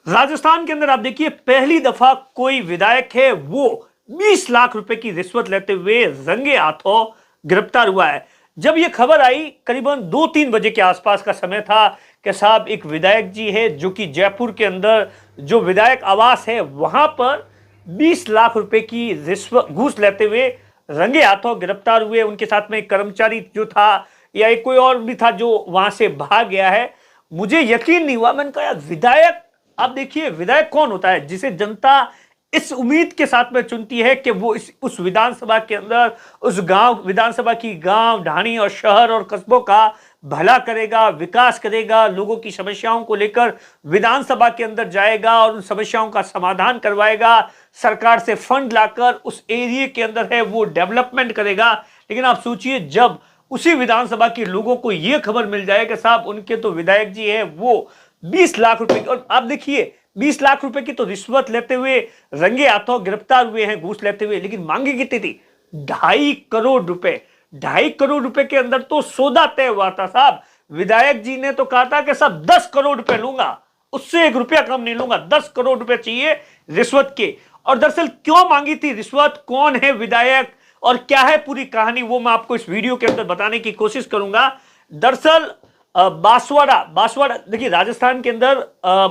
राजस्थान के अंदर आप देखिए पहली दफा कोई विधायक है वो 20 लाख रुपए की रिश्वत लेते हुए रंगे हाथों गिरफ्तार हुआ है। जब यह खबर आई करीबन 2-3 बजे के आसपास का समय था कि साहब एक विधायक जी है जो कि जयपुर के अंदर जो विधायक आवास है वहां पर 20 लाख रुपए की रिश्वत घूस लेते हुए रंगे हाथों गिरफ्तार हुए। उनके साथ में एक कर्मचारी जो था या एक कोई और भी था जो वहां से भाग गया है। मुझे यकीन नहीं हुआ। मैंने कहा यार विधायक, आप देखिए विधायक कौन होता है जिसे जनता इस उम्मीद के साथ में चुनती है कि वो उस विधानसभा के अंदर उस गांव विधानसभा की गांव ढाणी और शहर और कस्बों का भला करेगा, विकास करेगा, लोगों की समस्याओं को लेकर विधानसभा के अंदर जाएगा और उन समस्याओं का समाधान करवाएगा, सरकार से फंड लाकर उस एरिया के अंदर है वो डेवलपमेंट करेगा। लेकिन आप सोचिए जब उसी विधानसभा के लोगों को यह खबर मिल जाए कि साहब उनके तो विधायक जी है वो 20 लाख रुपए, और आप देखिए 20 लाख रुपए की तो रिश्वत लेते हुए रंगे हाथों गिरफ्तार हुए हैं घूस लेते हुए। लेकिन मांगी कितनी थी? 2.5 करोड़ रुपए। 2.5 करोड़ रुपए के अंदर तो सौदा तय हुआ था साहब। विधायक जी ने तो कहा था कि साहब 10 करोड़ रुपए लूंगा, उससे 1 रुपया कम नहीं लूंगा, 10 करोड़ रुपए चाहिए रिश्वत के। और दरअसल क्यों मांगी थी रिश्वत, कौन है विधायक और क्या है पूरी कहानी, वो मैं आपको इस वीडियो के अंदर बताने की कोशिश करूंगा। दरअसल बांसवाड़ा देखिए राजस्थान के अंदर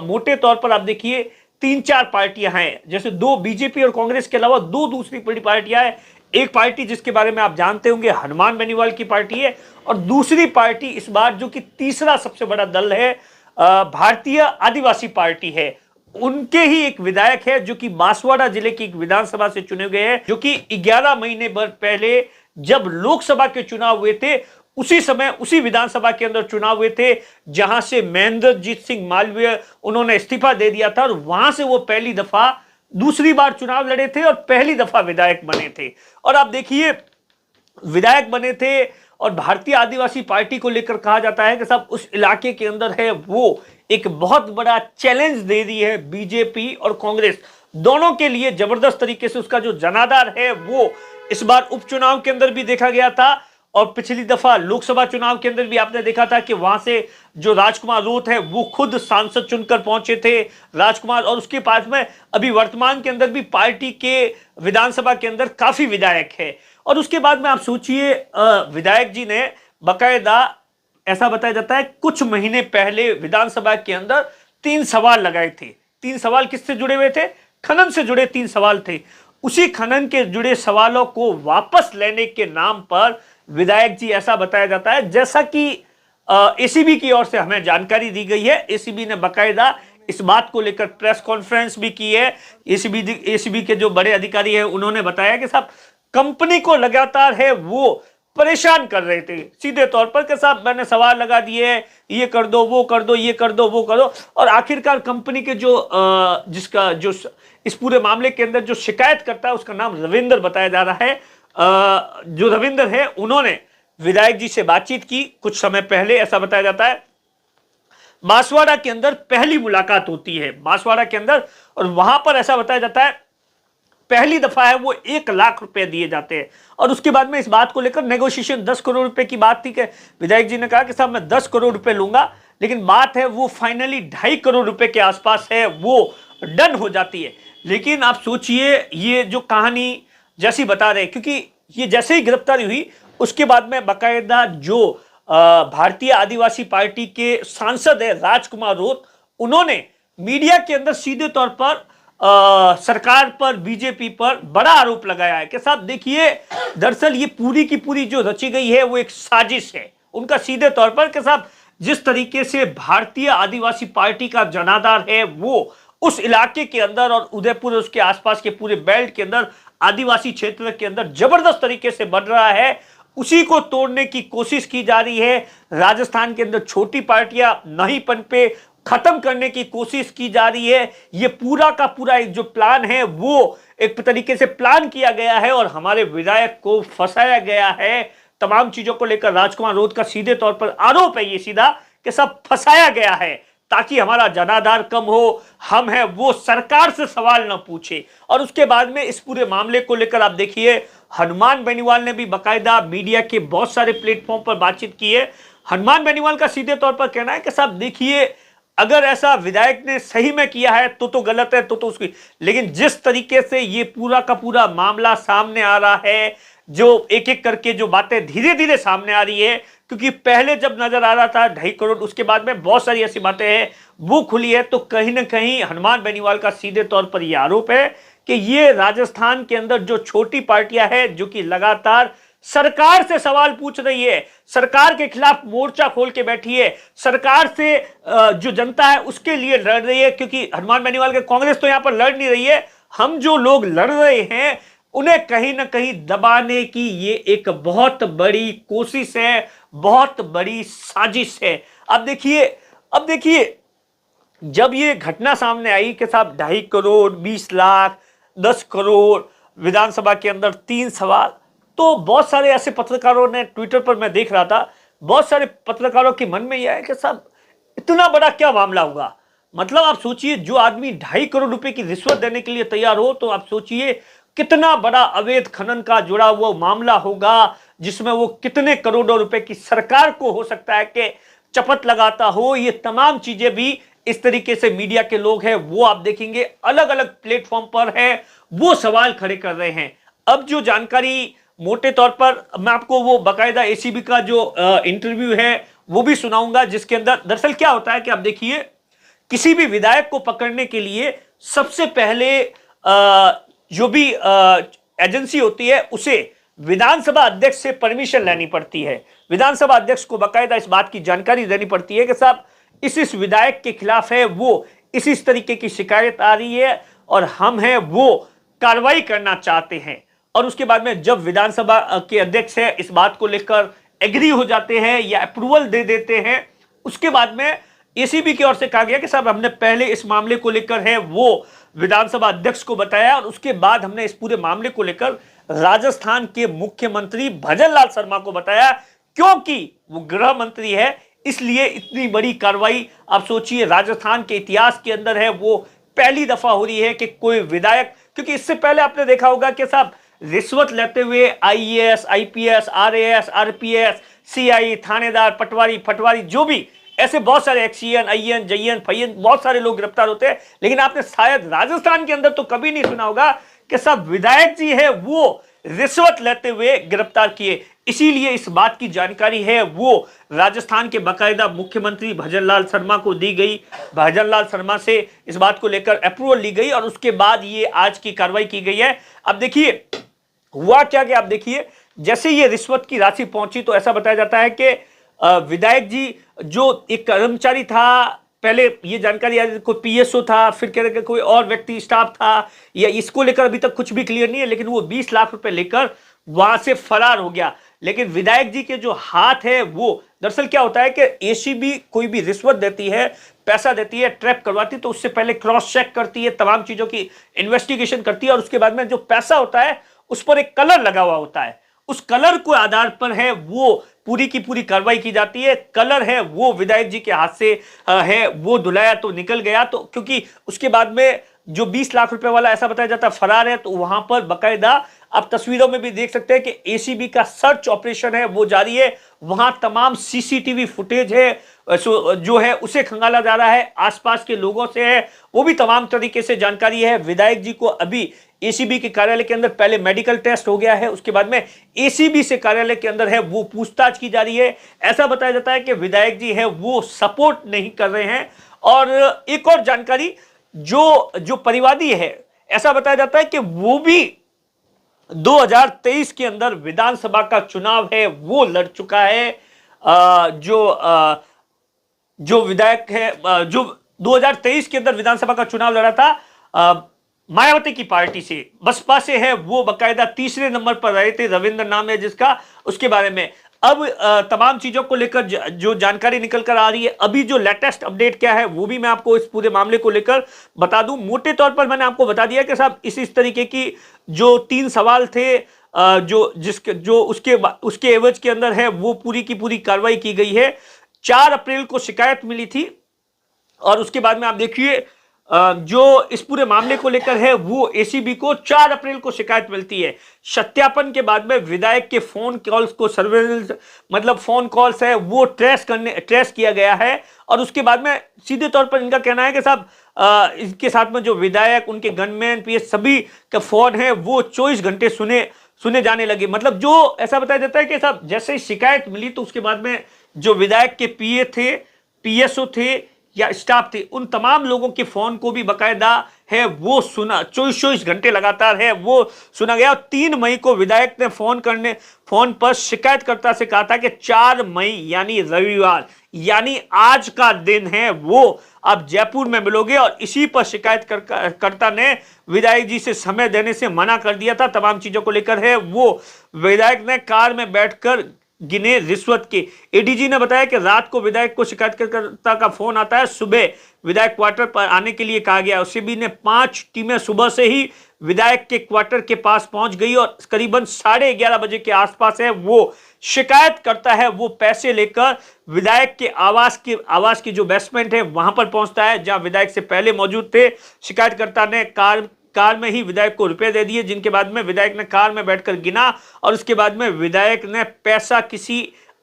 मोटे तौर पर आप देखिए 3-4 पार्टियां हैं, जैसे 2 बीजेपी और कांग्रेस के अलावा 2 दूसरी बड़ी पार्टियां हैं। एक पार्टी जिसके बारे में आप जानते होंगे हनुमान बेनीवाल की पार्टी है, और दूसरी पार्टी इस बार जो कि तीसरा सबसे बड़ा दल है भारतीय आदिवासी पार्टी है। उनके ही एक विधायक है जो कि बांसवाड़ा जिले की एक विधानसभा से चुने गए हैं, जो कि 11 महीने भर पहले जब लोकसभा के चुनाव हुए थे उसी समय उसी विधानसभा के अंदर चुनाव हुए थे जहां से महेंद्रजीत सिंह मालवीय उन्होंने इस्तीफा दे दिया था और वहां से वो पहली दफा दूसरी बार चुनाव लड़े थे और पहली दफा विधायक बने थे। और आप देखिए विधायक बने थे और भारतीय आदिवासी पार्टी को लेकर कहा जाता है कि साहब उस इलाके के अंदर है वो एक बहुत बड़ा चैलेंज दे रही है बीजेपी और कांग्रेस दोनों के लिए। जबरदस्त तरीके से उसका जो जनाधार है वो इस बार उपचुनाव के अंदर भी देखा गया था और पिछली दफा लोकसभा चुनाव के अंदर भी आपने देखा था कि वहां से जो राजकुमार रोत है वो खुद सांसद चुनकर पहुंचे थे राजकुमार। और उसके पास में अभी वर्तमान के अंदर भी पार्टी के विधानसभा के अंदर काफी विधायक है। और उसके बाद में आप सोचिए विधायक जी ने बकायदा ऐसा बताया जाता है कुछ महीने पहले विधानसभा के अंदर 3 सवाल लगाए थे। 3 सवाल किससे जुड़े हुए थे? खनन से जुड़े 3 सवाल थे। उसी खनन के जुड़े सवालों को वापस लेने के नाम पर विधायक जी, ऐसा बताया जाता है जैसा कि एसीबी की ओर से हमें जानकारी दी गई है, एसीबी ने बकायदा इस बात को लेकर प्रेस कॉन्फ्रेंस भी की है। एसीबी के जो बड़े अधिकारी हैं उन्होंने बताया कि साहब कंपनी को लगातार है वो परेशान कर रहे थे सीधे तौर पर कि साहब मैंने सवाल लगा दिए, ये कर दो, वो कर दो, ये कर दो, वो करो। और आखिरकार कंपनी के जो जिसका जो इस पूरे मामले के अंदर जो शिकायत करता है उसका नाम रविंदर बताया जा रहा है। जो रविंदर है उन्होंने विधायक जी से बातचीत की कुछ समय पहले, ऐसा बताया जाता है। बांसवाड़ा के अंदर पहली मुलाकात होती है बांसवाड़ा के अंदर, और वहां पर ऐसा बताया जाता है पहली दफा है वो 1 लाख रुपए दिए जाते हैं। और उसके बाद में इस बात को लेकर नेगोशिएशन 10 करोड़ रुपए की बात थी कि विधायक जी ने कहा कि साहब मैं 10 करोड़ रुपए लूंगा, लेकिन बात है वो फाइनली 2.5 करोड़ रुपए के आसपास है वो डन हो जाती है। लेकिन आप सोचिए ये जो कहानी जैसी बता रहे, क्योंकि ये जैसे ही गिरफ्तारी हुई उसके बाद में बकायदा जो भारतीय आदिवासी पार्टी के सांसद है राजकुमार रोत, उन्होंने मीडिया के अंदर सीधे तौर पर सरकार पर, बीजेपी पर बड़ा आरोप लगाया है कि साहब देखिए दरअसल ये पूरी की पूरी जो रची गई है वो एक साजिश है उनका, सीधे तौर पर कि साहब जिस तरीके से भारतीय आदिवासी पार्टी का जनाधार है वो उस इलाके के अंदर और उदयपुर उसके आसपास के पूरे बेल्ट के अंदर आदिवासी क्षेत्र के अंदर जबरदस्त तरीके से बढ़ रहा है, उसी को तोड़ने की कोशिश की जा रही है। राजस्थान के अंदर छोटी पार्टियां नहीं पनपे, खत्म करने की कोशिश की जा रही है। ये पूरा का पूरा एक जो प्लान है वो एक तरीके से प्लान किया गया है और हमारे विधायक को फंसाया गया है। तमाम चीजों को लेकर राजकुमार रोत का सीधे तौर पर आरोप है ये सीधा कि सब फंसाया गया है ताकि हमारा जनाधार कम हो, हम है वो सरकार से सवाल ना पूछे। और उसके बाद में इस पूरे मामले को लेकर आप देखिए हनुमान बेनीवाल ने भी बकायदा मीडिया के बहुत सारे प्लेटफॉर्म पर बातचीत की है। हनुमान बेनीवाल का सीधे तौर पर कहना है कि साहब देखिए अगर ऐसा विधायक ने सही में किया है तो गलत है, तो उसकी, लेकिन जिस तरीके से ये पूरा का पूरा मामला सामने आ रहा है, जो एक एक करके जो बातें धीरे धीरे सामने आ रही है, क्योंकि पहले जब नजर आ रहा था 2.5 करोड़, उसके बाद में बहुत सारी ऐसी बातें हैं वो खुली है, तो कहीं ना कहीं हनुमान बेनीवाल का सीधे तौर पर यह आरोप है कि ये राजस्थान के अंदर जो छोटी पार्टियां हैं जो कि लगातार सरकार से सवाल पूछ रही है, सरकार के खिलाफ मोर्चा खोल के बैठी है, सरकार से जो जनता है उसके लिए लड़ रही है, क्योंकि हनुमान बेनीवाल के कांग्रेस तो यहां पर लड़ नहीं रही है, हम जो लोग लड़ रहे हैं उन्हें कहीं ना कहीं दबाने की ये एक बहुत बड़ी कोशिश है, बहुत बड़ी साजिश है। अब देखिए जब ये घटना सामने आई कि साहब 2.5 करोड़, 20 लाख, 10 करोड़, विधानसभा के अंदर 3 सवाल, तो बहुत सारे ऐसे पत्रकारों ने, ट्विटर पर मैं देख रहा था, बहुत सारे पत्रकारों के मन में यह है कि साहब इतना बड़ा क्या मामला होगा। मतलब आप सोचिए, जो आदमी 2.5 करोड़ रुपए की रिश्वत देने के लिए तैयार हो, तो आप सोचिए कितना बड़ा अवैध खनन का जुड़ा हुआ मामला होगा, जिसमें वो कितने करोड़ों रुपए की सरकार को हो सकता है कि चपत लगाता हो। ये तमाम चीजें भी इस तरीके से मीडिया के लोग हैं वो आप देखेंगे अलग अलग प्लेटफॉर्म पर है, वो सवाल खड़े कर रहे हैं। अब जो जानकारी मोटे तौर पर मैं आपको वो बकायदा एसीबी का जो इंटरव्यू है वो भी सुनाऊंगा, जिसके अंदर दरअसल क्या होता है कि आप देखिए, किसी भी विधायक को पकड़ने के लिए सबसे पहले जो भी एजेंसी होती है उसे विधानसभा अध्यक्ष से परमिशन लेनी पड़ती है। विधानसभा अध्यक्ष को बकायदा इस बात की जानकारी देनी पड़ती है कि साहब इस विधायक के खिलाफ है वो इस तरीके की शिकायत आ रही है और हम हैं वो कार्रवाई करना चाहते हैं। और उसके बाद में जब विधानसभा के अध्यक्ष है इस बात को लेकर एग्री हो जाते हैं या अप्रूवल दे देते हैं, उसके बाद में एसीबी की ओर से कहा गया कि साहब हमने पहले इस मामले को लेकर है वो विधानसभा अध्यक्ष को बताया और उसके बाद हमने इस पूरे मामले को लेकर राजस्थान के मुख्यमंत्री भजनलाल शर्मा को बताया, क्योंकि वो गृह मंत्री है, इसलिए इतनी बड़ी कार्रवाई आप सोचिए राजस्थान के इतिहास के अंदर है वो पहली दफा हो रही है कि कोई विधायक, क्योंकि इससे पहले आपने देखा होगा कि साहब रिश्वत लेते हुए IAS, IPS, RAS, RPS, CI, थानेदार, पटवारी, फटवारी, जो भी ऐसे बहुत सारे एक्सीएन, आईएन, जईएन, फईएन, बहुत सारे लोग गिरफ्तार होते हैं, लेकिन आपने शायद राजस्थान के अंदर तो कभी नहीं सुना होगा कि सब विधायक जी है वो रिश्वत लेते हुए गिरफ्तार किए। इसीलिए इस बात की जानकारी है वो राजस्थान के बाकायदा मुख्यमंत्री भजनलाल शर्मा को दी गई, भजनलाल शर्मा से इस बात को लेकर अप्रूवल ली गई और उसके बाद ये आज की कार्रवाई की गई है। अब देखिए हुआ क्या कि आप देखिए जैसे ये रिश्वत की राशि पहुंची तो ऐसा बताया जाता है कि विधायक जी जो एक कर्मचारी था, पहले ये जानकारी आई कोई पीएसओ था, फिर कह रहे कोई और व्यक्ति स्टाफ था, या इसको लेकर अभी तक कुछ भी क्लियर नहीं है, लेकिन वो 20 लाख रुपए लेकर वहां से फरार हो गया। लेकिन विधायक जी के जो हाथ है वो दरअसल क्या होता है कि एसीबी कोई भी रिश्वत देती है, पैसा देती है, ट्रैप करवाती है, तो उससे पहले क्रॉस चेक करती है, तमाम चीजों की इन्वेस्टिगेशन करती है और उसके बाद में जो पैसा होता है उस पर एक कलर लगा हुआ होता है, उस कलर को आधार पर है वो पूरी की पूरी कार्रवाई की जाती है। कलर है वो विधायक जी के हाथ से है वो धुलाया तो निकल गया, तो क्योंकि उसके बाद में जो 20 लाख रुपए वाला ऐसा बताया जाता है फरार है, तो वहां पर बकायदा आप तस्वीरों में भी देख सकते हैं कि एसीबी का सर्च ऑपरेशन है वो जारी है, वहां तमाम सीसीटीवी फुटेज है जो है उसे खंगाला जा रहा है, आसपास के लोगों से है वो भी तमाम तरीके से जानकारी है। विधायक जी को अभी एसीबी के कार्यालय के अंदर पहले मेडिकल टेस्ट हो गया है, उसके बाद में एसीबी से कार्यालय के अंदर है वो पूछताछ की जा रही है। ऐसा बताया जाता है कि विधायक जी है वो सपोर्ट नहीं कर रहे हैं। और एक और जानकारी, जो परिवादी है, ऐसा बताया जाता है कि वो भी 2023 के अंदर विधानसभा का चुनाव है वो लड़ चुका है। जो विधायक है जो 2023 के अंदर विधानसभा का चुनाव लड़ा था मायावती की पार्टी से, बसपा से है वो बकायदा तीसरे नंबर पर रहे थे, रविंद्र नाम है जिसका, उसके बारे में अब तमाम चीजों को लेकर जो जानकारी निकल कर आ रही है, अभी जो लेटेस्ट अपडेट क्या है वो भी मैं आपको इस पूरे मामले को लेकर बता दूं। मोटे तौर पर मैंने आपको बता दिया कि साहब इस तरीके की जो 3 सवाल थे जो उसके एवज के अंदर है वो पूरी की पूरी कार्रवाई की गई है। 4 अप्रैल को शिकायत मिली थी और उसके बाद में आप देखिए जो इस पूरे मामले को लेकर है वो एसीबी को 4 अप्रैल को शिकायत मिलती है। सत्यापन के बाद में विधायक के फोन कॉल्स को सर्वेलेंस मतलब फोन कॉल्स है वो ट्रेस किया गया है और उसके बाद में सीधे तौर पर इनका कहना है कि साहब इसके साथ में जो विधायक उनके गनमैन पीएस सभी का फोन है वो 24 घंटे सुने जाने लगे। मतलब जो ऐसा बताया जाता है कि साहब जैसे ही शिकायत मिली तो उसके बाद में जो विधायक के पीए थे, पीएसओ थे या स्टाफ थे, उन तमाम लोगों के फोन को भी बकायदा है वो सुना, 24 घंटे लगातार है वो सुना गया। 3 मई को विधायक ने फोन पर शिकायतकर्ता से कहा था कि 4 मई यानी रविवार यानी आज का दिन है वो आप जयपुर में मिलोगे और इसी पर शिकायतकर्ता ने विधायक जी से समय देने से मना कर दिया था। तमाम चीजों को लेकर है वो विधायक ने कार में बैठकर गिने रिश्वत के। एडीजी ने बताया कि रात को विधायक को शिकायतकर्ता का फोन आता है, सुबह विधायक क्वार्टर पर आने के लिए कहा गया। सीबी ने 5 टीमें सुबह से ही विधायक के क्वार्टर के पास पहुंच गई और करीबन 11:30 बजे के आसपास है वो शिकायत करता है वो पैसे लेकर विधायक के आवास की जो बेसमेंट है वहां पर पहुंचता है जहां विधायक से पहले मौजूद थे। शिकायतकर्ता ने कार में ही विधायक को रुपए दे दिए, जिनके बाद में विधायक ने कार में बैठकर गिना और उसके बाद में विधायक ने पैसा किसी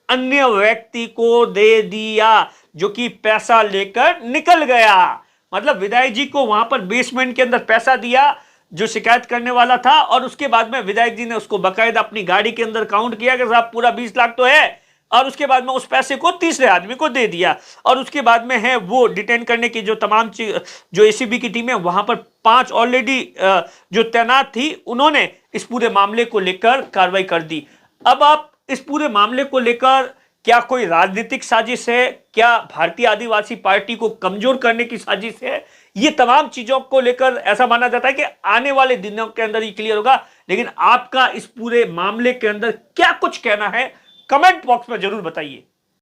अन्य व्यक्ति को दे दिया जो कि पैसा लेकर निकल गया। मतलब विधायक जी को वहां पर बेसमेंट के अंदर पैसा दिया जो शिकायत करने वाला था और उसके बाद में विधायक जी ने उसको बकायदा अपनी गाड़ी के अंदर काउंट किया कि साहब पूरा 20 लाख तो है और उसके बाद में उस पैसे को तीसरे आदमी को दे दिया और उसके बाद में है वो डिटेन करने की जो तमाम जो एसीबी की टीम है वहां पर 5 ऑलरेडी जो तैनात थी उन्होंने इस पूरे मामले को लेकर कार्रवाई कर दी। अब आप इस पूरे मामले को लेकर क्या कोई राजनीतिक साजिश है, क्या भारतीय आदिवासी पार्टी को कमजोर करने की साजिश है, ये तमाम चीजों को लेकर ऐसा माना जाता है कि आने वाले दिनों के अंदर ही क्लियर होगा। लेकिन आपका इस पूरे मामले के अंदर क्या कुछ कहना है कमेंट बॉक्स में जरूर बताइए।